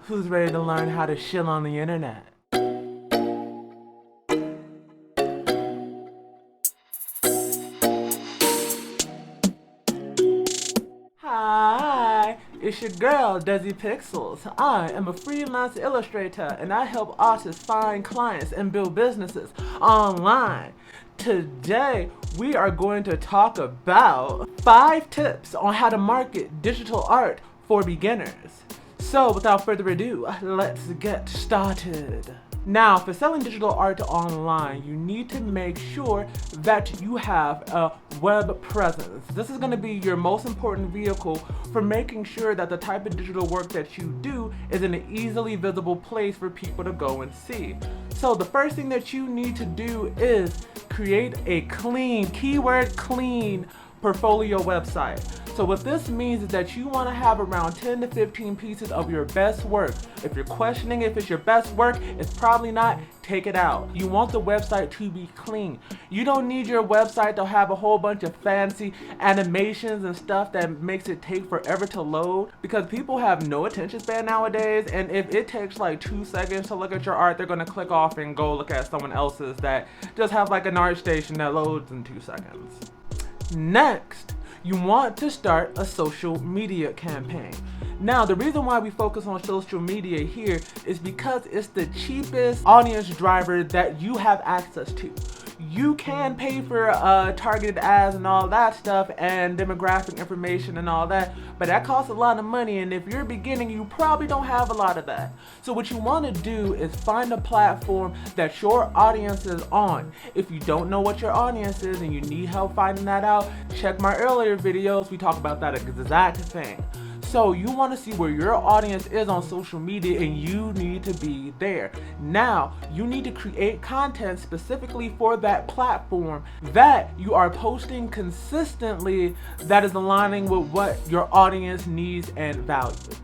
Who's ready to learn how to shill on the internet? Hi, it's your girl, Dezzi Pixels. I am a freelance illustrator and I help artists find clients and build businesses online. Today, we are going to talk about 5 tips on how to market digital art for beginners. So without further ado, let's get started. Now, for selling digital art online, you need to make sure that you have a web presence. This is going to be your most important vehicle for making sure that the type of digital work that you do is in an easily visible place for people to go and see. So the first thing that you need to do is create a clean, keyword clean, portfolio website. So what this means is that you want to have around 10 to 15 pieces of your best work. If you're questioning if it's your best work, it's probably not, take it out. You want the website to be clean. You don't need your website to have a whole bunch of fancy animations and stuff that makes it take forever to load, because people have no attention span nowadays, and if it takes like 2 seconds to look at your art, they're going to click off and go look at someone else's that just have like an art station that loads in 2 seconds. Next, you want to start a social media campaign. Now, the reason why we focus on social media here is because it's the cheapest audience driver that you have access to. You can pay for targeted ads and all that stuff and demographic information and all that, but that costs a lot of money, and if you're beginning, you probably don't have a lot of that. So what you want to do is find a platform that your audience is on. If you don't know what your audience is and you need help finding that out, check my earlier videos. We talk about that exact thing. So you want to see where your audience is on social media, and you need to be there. Now, you need to create content specifically for that platform that you are posting consistently that is aligning with what your audience needs and values.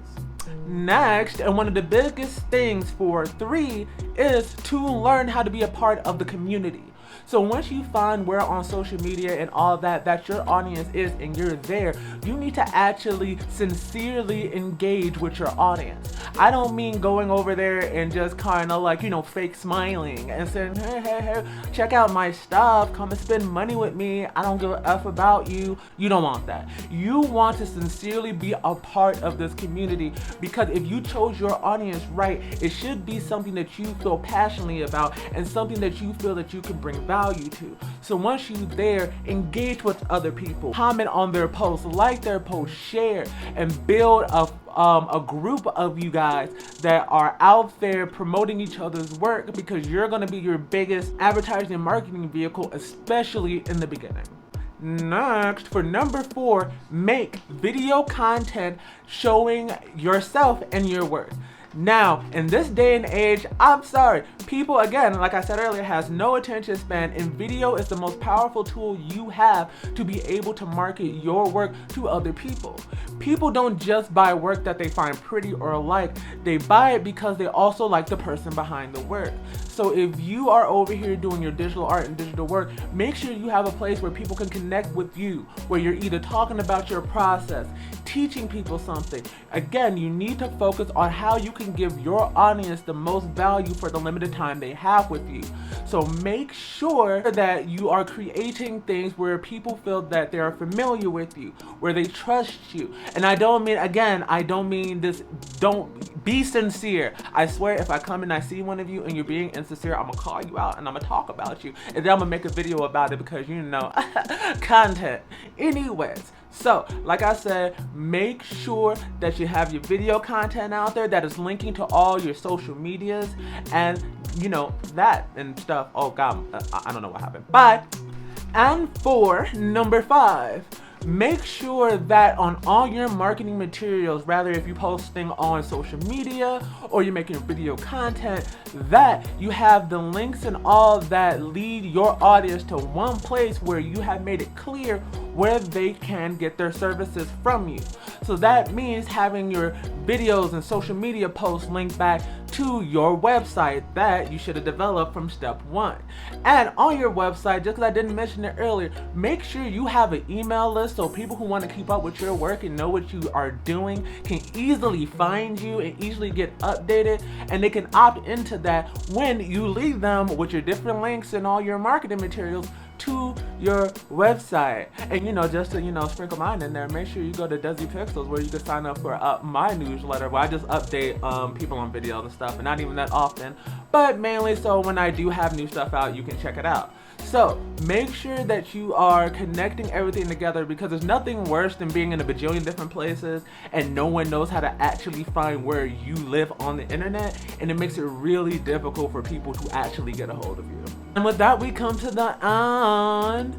Next, and one of the biggest things for 3 is to learn how to be a part of the community. So once you find where on social media and all that your audience is and you're there, you need to actually sincerely engage with your audience. I don't mean going over there and just kind of like, fake smiling and saying, hey, check out my stuff, come and spend money with me, I don't give a F about you. You don't want that. You want to sincerely be a part of this community, because if you chose your audience right, it should be something that you feel passionately about and something that you feel that you can bring value to. So once you're there, engage with other people, comment on their posts, like their posts, share, and build a group of you guys that are out there promoting each other's work, because you're going to be your biggest advertising and marketing vehicle, especially in the beginning. Next, for number 4, make video content showing yourself and your work. Now, in this day and age, I'm sorry, people, again, like I said earlier, has no attention span, and video is the most powerful tool you have to be able to market your work to other people. People don't just buy work that they find pretty or like, they buy it because they also like the person behind the work. So if you are over here doing your digital art and digital work, make sure you have a place where people can connect with you, where you're either talking about your process, teaching people something. Again, you need to focus on how you can give your audience the most value for the limited time they have with you. So make sure that you are creating things where people feel that they are familiar with you, where they trust you. And I don't mean this, don't be sincere. I swear, if I come and I see one of you and you're being insincere, I'm gonna call you out and I'm gonna talk about you, and then I'm gonna make a video about it, because content. Anyways, so like I said, make sure that you have your video content out there that is linking to all your social medias and that and stuff. Oh god, I don't know what happened. Bye. And for number 5, make sure that on all your marketing materials, rather if you're posting on social media or you're making video content, that you have the links and all that lead your audience to one place where you have made it clear where they can get their services from you. So that means having your videos and social media posts linked back to your website that you should have developed from step 1. And on your website, just because I didn't mention it earlier, make sure you have an email list so people who want to keep up with your work and know what you are doing can easily find you and easily get updated, and they can opt into that when you leave them with your different links and all your marketing materials to your website. And just to sprinkle mine in there, make sure you go to Dezzi Pixels where you can sign up for my newsletter where I just update people on videos and stuff, and not even that often, but mainly so when I do have new stuff out, you can check it out. So make sure that you are connecting everything together, because there's nothing worse than being in a bajillion different places and no one knows how to actually find where you live on the internet, and it makes it really difficult for people to actually get a hold of you. And with that, we come to the end.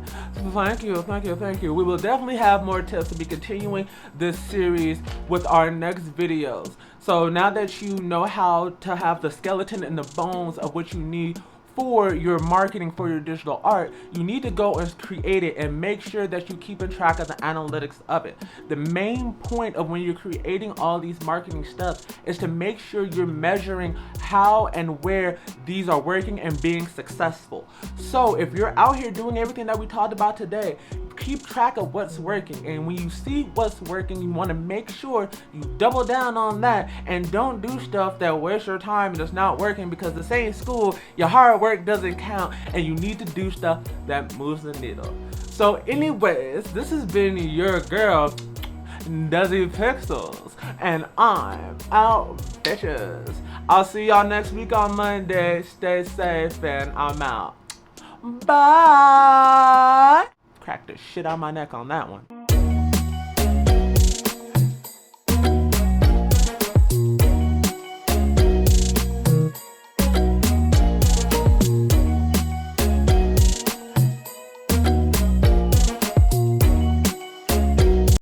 Thank you. We will definitely have more tips to be continuing this series with our next videos. So now that you know how to have the skeleton and the bones of what you need for your marketing, for your digital art, you need to go and create it and make sure that you're keeping track of the analytics of it. The main point of when you're creating all these marketing steps is to make sure you're measuring how and where these are working and being successful. So if you're out here doing everything that we talked about today, keep track of what's working, and when you see what's working, you want to make sure you double down on that and don't do stuff that wastes your time and it's not working, because this ain't school. Your hard work doesn't count, and you need to do stuff that moves the needle. So anyways, this has been your girl Dezzi Pixels, and I'm out, bitches. I'll see y'all next week on Monday. Stay safe, and I'm out. Bye. Cracked the shit out of my neck on that one.